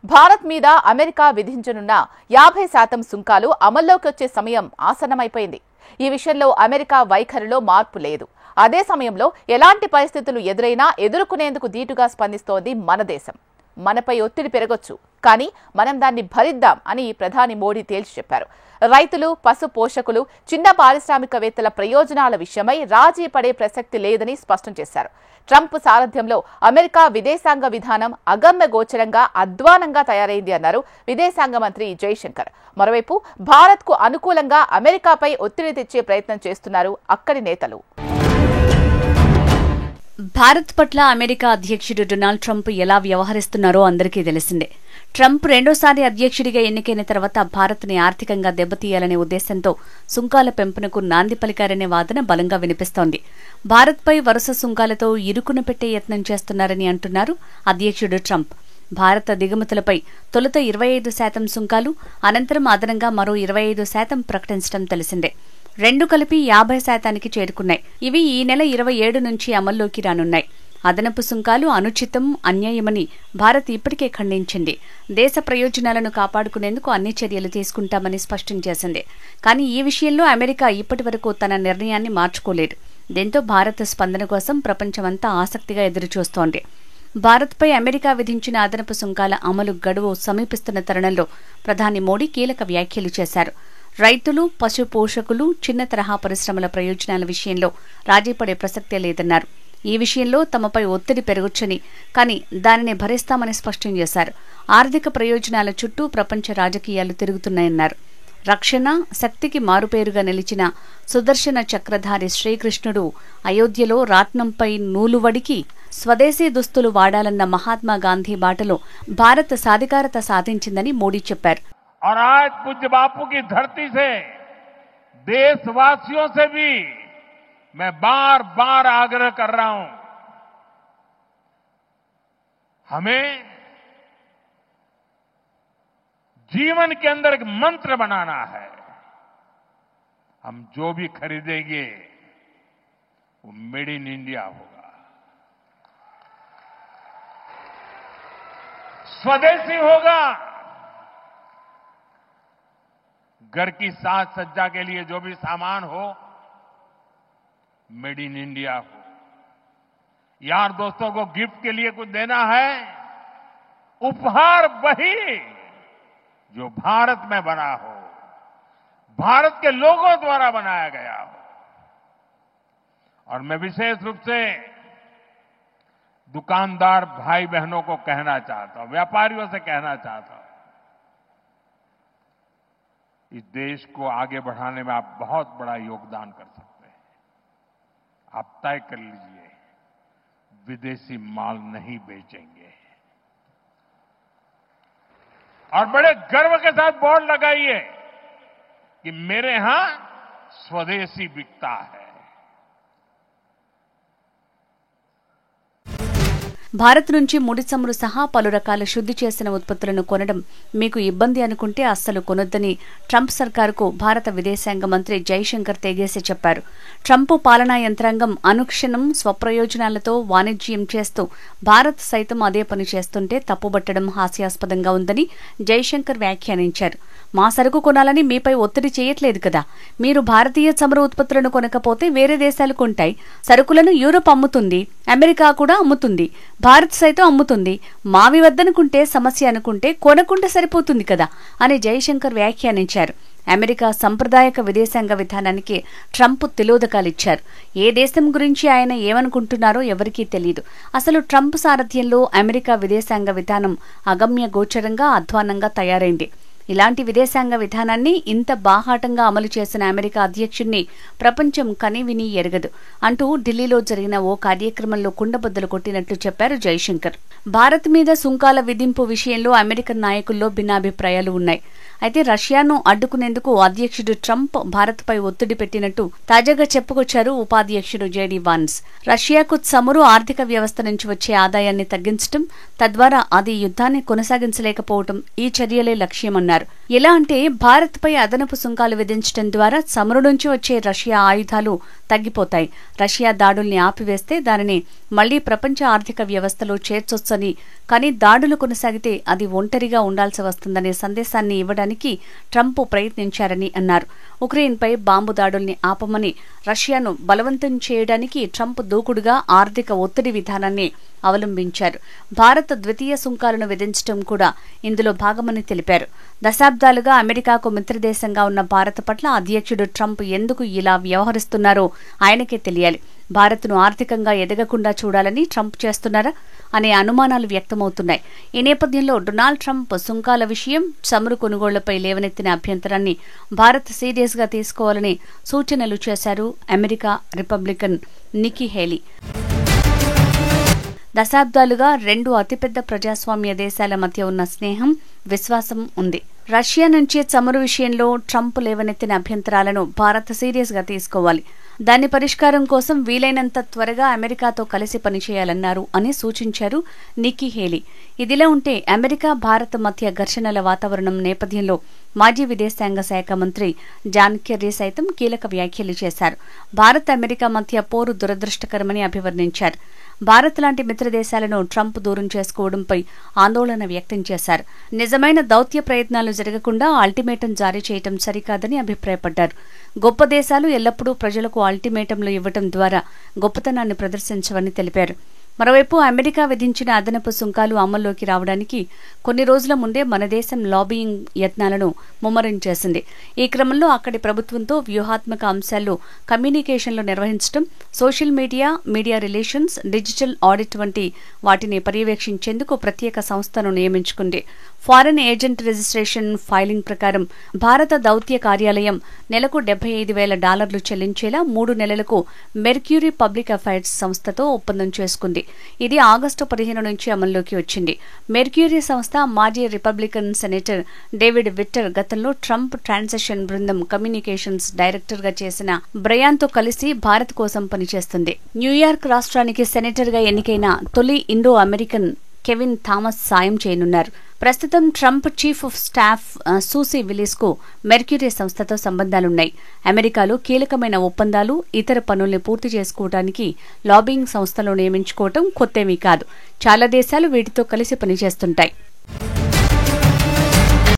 భారత్ మీద అమెరికా విధించనున్న 50% సుంకాలు అమల్లోకి వచ్చే సమయం ఆసన్నమైపోయింది. ఈ విషయంలో అమెరికా వైఖరిలో మార్పు లేదు. అదే సమయంలో ఎలాంటి పరిస్థితులు ఎదురైనా ఎదుర్కొనేందుకు ధీటుగా స్పందిస్తోంది మన దేశం. మనపై ఒత్తిడి పెరగొచ్చు, కానీ మనం దాన్ని భరిద్దాం అని ప్రధాని మోడీ తేల్చి చెప్పారు. రైతులు, పశు పోషకులు, చిన్న పారిశ్రామికవేత్తల ప్రయోజనాల విషయమై రాజీ పడే ప్రసక్తి లేదని స్పష్టం చేశారు. ట్రంప్ సారథ్యంలో అమెరికా విదేశాంగ విధానం అగమ్య గోచరంగా అధ్వానంగా తయారైంది అన్నారు విదేశాంగ మంత్రి జైశంకర్. మరోవైపు భారత్కు అనుకూలంగా అమెరికాపై ఒత్తిడి తెచ్చే ప్రయత్నం చేస్తున్నారు అక్కడి నేతలు. భారత్ పట్ల అమెరికా అధ్యక్షుడు డొనాల్డ్ ట్రంప్ ఎలా వ్యవహరిస్తున్నారో అందరికీ తెలిసిందే. ట్రంప్ రెండోసారి అధ్యక్షుడిగా ఎన్నికైన తర్వాత భారత్ని ఆర్థికంగా దెబ్బతీయాలనే ఉద్దేశంతో సుంకాల పెంపునకు నాంది పలికారనే వాదన బలంగా వినిపిస్తోంది. భారత్పై వరుస సుంకాలతో ఇరుకున పెట్టే యత్నం చేస్తున్నారని అంటున్నారు అధ్యక్షుడు ట్రంప్. భారత దిగుమతులపై తొలుత 25% సుంకాలు, అనంతరం అదనంగా మరో 25% ప్రకటించడం తెలిసిందే. రెండు కలిపి 50%కి చేరుకున్నాయి. ఇవి ఈ నెల 27 నుంచి అమల్లోకి రానున్నాయి. అదనపు సుంకాలు అనుచితం, అన్యాయమని భారత్ ఇప్పటికే ఖండించింది. దేశ ప్రయోజనాలను కాపాడుకునేందుకు అన్ని చర్యలు తీసుకుంటామని స్పష్టం చేసింది. కానీ ఈ విషయంలో అమెరికా ఇప్పటివరకు తన నిర్ణయాన్ని మార్చుకోలేదు. దీంతో భారత స్పందన కోసం ప్రపంచమంతా ఆసక్తిగా ఎదురుచూస్తోంది. భారత్పై అమెరికా విధించిన అదనపు సుంకాల అమలు గడువు సమీపిస్తున్న తరుణంలో ప్రధాని మోడీ కీలక వ్యాఖ్యలు చేశారు. రైతులు, పశు పోషకులు, చిన్న తరహా పరిశ్రమల ప్రయోజనాల విషయంలో రాజీపడే ప్రసక్తే లేదన్నారు. ఈ విషయంలో తమపై ఒత్తిడి పెరగొచ్చని, కానీ దానిని భరిస్తామని స్పష్టం చేశారు. ఆర్థిక ప్రయోజనాల చుట్టూ ప్రపంచ రాజకీయాలు తిరుగుతున్నాయన్నారు. రక్షణ, శక్తికి మారుపేరుగా నిలిచిన సుదర్శన చక్రధారి శ్రీకృష్ణుడు అయోధ్యలో రాట్నంపై నూలువడికి స్వదేశీ దుస్తులు వాడాలన్న మహాత్మా గాంధీ బాటలో భారత్ సాధికారత సాధించిందని మోడీ చెప్పారు. और आज पूज्य बापू की धरती से देशवासियों से भी मैं बार बार आग्रह कर रहा हूं, हमें जीवन के अंदर एक मंत्र बनाना है. हम जो भी खरीदेंगे वो मेड इन इंडिया होगा, स्वदेशी होगा. घर की साज सज्जा के लिए जो भी सामान हो मेड इन इंडिया हो. यार दोस्तों को गिफ्ट के लिए कुछ देना है, उपहार वही जो भारत में बना हो, भारत के लोगों द्वारा बनाया गया हो. और मैं विशेष रूप से दुकानदार भाई बहनों को कहना चाहता हूं, व्यापारियों से कहना चाहता हूं, इस देश को आगे बढ़ाने में आप बहुत बड़ा योगदान कर सकते हैं. आप तय कर लीजिए, विदेशी माल नहीं बेचेंगे. और बड़े गर्व के साथ बोर्ड लगाइए कि मेरे यहां स्वदेशी बिकता है. భారత్ నుంచి ముడి చమురు సహా పలు రకాల శుద్ధి చేసిన ఉత్పత్తులను కొనడం మీకు ఇబ్బంది అనుకుంటే అస్సలు కొనొద్దని ట్రంప్ సర్కారుకు భారత విదేశాంగ మంత్రి జైశంకర్ తెగేసి చెప్పారు. ట్రంప్ పాలనా యంత్రాంగం అనుక్షణం స్వప్రయోజనాలతో వాణిజ్యం చేస్తూ భారత్ సైతం అదే పని చేస్తుంటే తప్పుబట్టడం హాస్యాస్పదంగా ఉందని జైశంకర్ వ్యాఖ్యానించారు. మా సరుకు కొనాలని మీపై ఒత్తిడి చేయట్లేదు కదా. మీరు భారతీయ చమురు ఉత్పత్తులను కొనకపోతే వేరే దేశాలు కొంటాయి. సరుకులను యూరోప్ అమ్ముతుంది, అమెరికా కూడా అమ్ముతుంది, భారత్ సైతం అమ్ముతుంది. మావి వద్దనుకుంటే సమస్య అనుకుంటే కొనకుండా సరిపోతుంది కదా అని జైశంకర్ వ్యాఖ్యానించారు. అమెరికా సంప్రదాయక విదేశాంగ విధానానికి ట్రంప్ తిలోదకాలిచ్చారు. ఏ దేశం గురించి ఆయన ఏమనుకుంటున్నారో ఎవరికీ తెలియదు. అసలు ట్రంప్ సారథ్యంలో అమెరికా విదేశాంగ విధానం అగమ్య గోచరంగా అధ్వానంగా తయారైంది. ఇలాంటి విదేశాంగ విధానాన్ని ఇంత బాహాటంగా అమలు చేసిన అమెరికా అధ్యక్షుడిని ప్రపంచం కనివిని ఎరగదు అంటూ ఢిల్లీలో జరిగిన ఓ కార్యక్రమంలో కుండబద్దలు కొట్టినట్లు చెప్పారు జైశంకర్. భారత్ మీద సుంకాల విధింపు విషయంలో అమెరికన్ నాయకుల్లో భిన్నాభిప్రాయాలు ఉన్నాయి. అయితే రష్యాను అడ్డుకునేందుకు అధ్యక్షుడు ట్రంప్ భారత్పై ఒత్తిడి పెట్టినట్టు తాజాగా చెప్పుకొచ్చారు ఉపాధ్యక్షుడు జేడీ వాన్స్. రష్యాకు చమురు ఆర్థిక వ్యవస్థ నుంచి వచ్చే ఆదాయాన్ని తగ్గించడం, తద్వారా అది యుద్ధాన్ని కొనసాగించలేకపోవడం ఈ చర్యలే లక్ష్యమన్నారు. ఎలా అంటే భారత్పై అదనపు సుంకాలు విధించడం ద్వారా చమురు నుంచి వచ్చే రష్యా ఆయుధాలు తగ్గిపోతాయి. రష్యా దాడుల్ని ఆపివేస్తే దానిని మళ్లీ ప్రపంచ ఆర్థిక వ్యవస్థలో చేర్చొచ్చని, కానీ దాడులు కొనసాగితే అది ఒంటరిగా ఉండాల్సి వస్తుందనే సందేశాన్ని ఇవ్వడానికి ట్రంప్ ప్రయత్నించారని అన్నారు. ఉక్రెయిన్పై బాంబు దాడుల్ని ఆపమని రష్యాను బలవంతం చేయడానికి ట్రంప్ దూకుడుగా ఆర్థిక ఒత్తిడి విధానాన్ని అవలంబించారు. భారత్ ద్వితీయ సుంకాలను విధించడం కూడా ఇందులో భాగమని తెలిపారు. దశాబ్దాలుగా అమెరికాకు మిత్రదేశంగా ఉన్న భారత్ పట్ల అధ్యక్షుడు ట్రంప్ ఎందుకు ఇలా వ్యవహరిస్తున్నారో ఆయనకే తెలియాలి. భారత్ను ఆర్థికంగా ఎదగకుండా చూడాలని ట్రంప్ చేస్తున్నారా అనే అనుమానాలు వ్యక్తమవుతున్నాయి. ఈ నేపథ్యంలో డొనాల్డ్ ట్రంప్ సుంకాల విషయం, చమురు కొనుగోళ్లపై లేవనెత్తిన అభ్యంతరాన్ని భారత్ సీరియస్ గా తీసుకోవాలని సూచనలు చేశారు అమెరికా రిపబ్లికన్ నికీ హేలీ. దశాబ్దాలుగా రెండు అతిపెద్ద ప్రజాస్వామ్య దేశాల మధ్య ఉన్న స్నేహం, విశ్వాసం ఉంది. రష్యా నుంచి చమురు విషయంలో ట్రంప్ లేవనెత్తిన అభ్యంతరాలను భారత్ సీరియస్ గా తీసుకోవాలి. దాని పరిష్కారం కోసం వీలైనంత త్వరగా అమెరికాతో కలిసి పనిచేయాలన్నారు అని సూచించారు నికీ హేలీ. ఇదిలా ఉంటే అమెరికా భారత్ మధ్య ఘర్షణల వాతావరణం నేపథ్యంలో మాజీ విదేశాంగ శాఖ మంత్రి జాన్ కెర్రీ సైతం కీలక వ్యాఖ్యలు చేశారు. భారత్ అమెరికా మధ్య పోరు దురదృష్టకరమని అభివర్ణించారు. భారత్ లాంటి మిత్రదేశాలను ట్రంప్ దూరం చేసుకోవడంపై ఆందోళన వ్యక్తం చేశారు. నిజమైన దౌత్య ప్రయత్నాలు జరగకుండా అల్టిమేటం జారీ చేయడం సరికాదని అభిప్రాయపడ్డారు. గొప్ప దేశాలు ఎల్లప్పుడూ ప్రజలకు అల్టిమేటంలు ఇవ్వడం ద్వారా గొప్పతనాన్ని ప్రదర్శించవని తెలిపారు. మరోవైపు అమెరికా విధించిన అదనపు సుంకాలు అమల్లోకి రావడానికి కొన్ని రోజుల ముందే మన దేశం లాబియింగ్ యత్నాలను ముమ్మరం చేసింది. ఈ క్రమంలో అక్కడి ప్రభుత్వంతో వ్యూహాత్మక అంశాల్లో కమ్యూనికేషన్లు నిర్వహించడం, social media, media relations, digital audit వంటి వాటిని పర్యవేక్షించేందుకు ప్రత్యేక సంస్థను నియమించుకుంది. ఫారెన్ ఏజెంట్ రిజిస్ట్రేషన్ ఫైలింగ్ ప్రకారం భారత దౌత్య కార్యాలయం నెలకు $75,000 చెల్లించేలా 3 నెలలకు మెర్క్యూరీ పబ్లిక్ అఫైర్స్ సంస్థతో ఒప్పందం చేసుకుంది. ఇది ఆగస్టు 15 నుంచి అమల్లోకి వచ్చింది. మెర్క్యూరీ సంస్థ మాజీ రిపబ్లికన్ సెనేటర్ డేవిడ్ విట్టర్ గతంలో ట్రంప్ ట్రాన్సిషన్ బృందం కమ్యూనికేషన్స్ డైరెక్టర్ గా చేసిన బ్రయాన్తో కలిసి భారత్ కోసం పనిచేస్తుంది. న్యూయార్క్ రాష్ట్రానికి సెనేటర్ గా ఎన్నికైన తొలి ఇండో అమెరికన్ కెవిన్ థామస్ సాయం చేయనున్నారు. ప్రస్తుతం Trump chief of staff Susie Wiles కు మెర్క్యూరీ సంస్థతో సంబంధాలున్నాయి. అమెరికాలో కీలకమైన ఒప్పందాలు, ఇతర పనుల్ని పూర్తి చేసుకోవడానికి లాబింగ్ సంస్థలు నియమించుకోవటం కొత్తేమీ కాదు. చాలా దేశాలు వీటితో కలిసి పనిచేస్తుంటాయి.